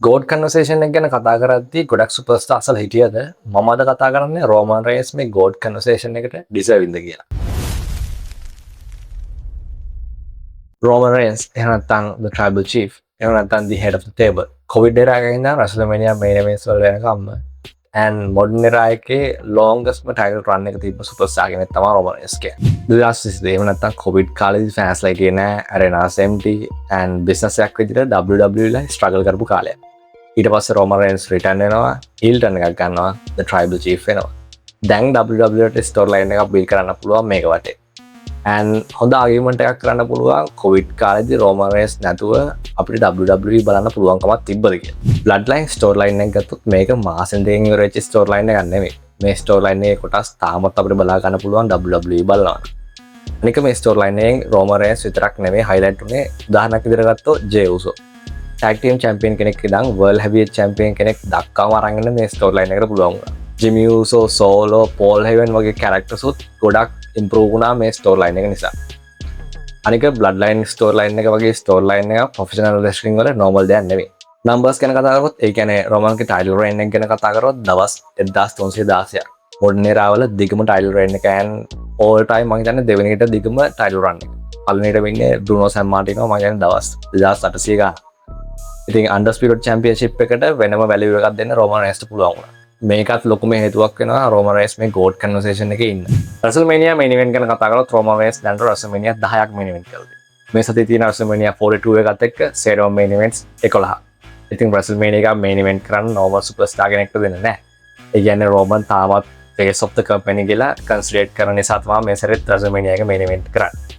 ගෝඩ් conversation එක ගැන කතා කරද්දී ගොඩක් සුපර්ස්ටාර් අසල හිටියද මම අද කතා කරන්නේ රෝමන් රේන්ස් මේ ගෝඩ් කන්වර්සේෂන් එකට ඩිසර්ව් ඉන්ද කියලා. රෝමන් රේන්ස් එහෙම නැත්නම් the tribal chief එහෙම නැත්නම් the head of the table Covid era එකේ ඉඳන් රැස්ල්මේනියා මේන් ඉවෙන්ට්ස් වල වෙනකම්ම and modern era එකේ longest title run එක තිබ්බ සුපර්ස්ටාර් කෙනෙක් තමයි රෝමන් රේන්ස් කියන්නේ. 2022 එහෙම නැත්නම් කොවිඩ් කාලේදී fans ලා හිටියේ නෑ arenas empty and business එකක් විදිහට WWE ලා struggle කරපු කාලයක්. ඊට පස්සේ රෝමන් රේන්ස් රිටර්න් වෙනවා heel turn එකක් ගන්නවා the tribal chief වෙනවා. දැන් WWE ට ස්ටෝරි ලයින් එකක් බිල්ඩ් කරන්න පුළුවන් මේක වටේ. and හොඳ ආගියුමන්ට් එකක් කරන්න පුළුවන් කොවිඩ් කාලේදී රෝමන් රේන්ස් නැතුව අපිට WWE බලන්න පුළුවන්කමක් තිබ්බද කියලා. බ්ලඩ් ලයින් ස්ටෝරි ලයින් එක ගත්තොත් මේක මාසෙන් දෙකකින් ඉවර වෙච්ච ස්ටෝරි ලයින් එකක් නෙමෙයි. මේ ස්ටෝරි ලයින් එකේ කොටස් තාමත් අපිට බලා ගන්න පුළුවන් WWE බලනවා. අනික මේ ස්ටෝරි ලයින් එකෙන් රෝමන් රේන්ස් විතරක් නෙමෙයි හයිලයිට් උනේ උදාහරණයක් විදිහට ගත්තොත් ජේ උසෝ tag team champion කෙනෙක් ඉඳන් world heavyweight champion කෙනෙක් දක්වාම අරන් යන මේ ස්ටෝරි ලයින් එකට පුළුවන් වුණා. Jimmy Uso, Solo, Paul Heyman වගේ characters උත් ගොඩක් improve වුණා මේ ස්ටෝරි ලයින් එක නිසා. අනික bloodline ස්ටෝරි ලයින් එක වගේ ස්ටෝරි ලයින් එක professional wrestling වල normal දෙයක් නෙවෙයි. numbers ගැන කතා කරොත් ඒ කියන්නේ රෝමන්ගේ title reign එක ගැන කතා කරොත් දවස් 1316ක්. modern era වල දිගම title reign එක and all time මම හිතන්නේ දෙවෙනි එකට දිගම title run එක. පළවෙනිට වෙන්නේ Bruno Sammartino මම කියන්නේ දවස් 2800 ගාන. ඉතින් අන්ඩර්ස්පිරිට් චැම්පියන්ෂිප් එකට වෙනම වැලියු එකක් දෙන්න රෝමන් රේන්ස්ට පුළුවන් වුණා. මේකත් ලොකුම හේතුවක් වෙනවා රෝමන් රේන්ස් මේ ගෝඩ් කන්වර්සේෂන් එකේ ඉන්න. රැසල්මේනියා මේන් ඉවෙන්ට් ගැන කතා කරලා රෝමන් රේන්ස් දැන් රැසල්මේනියා 10ක් මේන් ඉවෙන්ට් කරලා තියෙනවා. මේ සතියේ තියෙන රැසල්මේනියා 42 එකත් එක්ක සේරෝ මේන් ඉවෙන්ට්ස් 11. ඉතින් රැසල්මේනියා එක මේන් ඉවෙන්ට් කරන්න නෝවල් සුපර්ස්ටාර් කෙනෙක්ට දෙන්නේ නැහැ. ඒ කියන්නේ රෝමන් තාමත් face of the company කියලා කන්සිඩර් කරන නිසා තමයි මේ සැරේත් රැසල්මේනියා එක මේන් ඉවෙන්ට් කරන්නේ.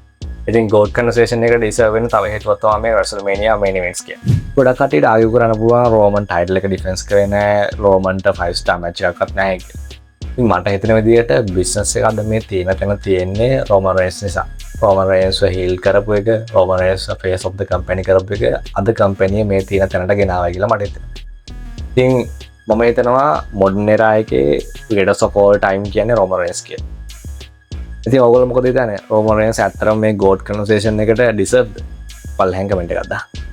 ඉතින් ගෝඩ් කන්වර්සේෂන් එකට ඩිසර්ව් වෙන තව හේතුවක් තමයි මේ රැසල්මේනියා මේන් ඉවෙන්ට්ස් කියන්නේ. ගොඩක් කට්ටියට ආගියු කරන්න පුළුවන් රෝමන් ටයිටල් එක ඩිෆෙන්ස් කරේ නැහැ රෝමන්ට 5 star match එකක්වත් නැහැ කියලා. ඉතින් මට හිතෙන විදිහට බිස්නස් එක අද මේ තියෙන තැන තියෙන්නේ රෝමන් රේන්ස් නිසා. රෝමන් රේන්ස්ව හීල් කරපු එක, Roman රේන්ස්ව face of the company කරපු එක අද කම්පැනි මේ තියෙන තැනට ගෙනාවා කියලා මට හිතෙනවා. ඉතින් මම හිතනවා modern era එකේ greatest of all time කියන්නේ රෝමන් රේන්ස් කියලා. ඉතින් ඔයගොල්ලෝ මොකද හිතන්නේ? රෝමන් රේන්ස් ඇත්තටම මේ ගෝඩ් කන්වර්සේෂන් එකට ඩිසර්ව්ද? පල්ලෙන් කමෙන්ට් එකක් දාන්න.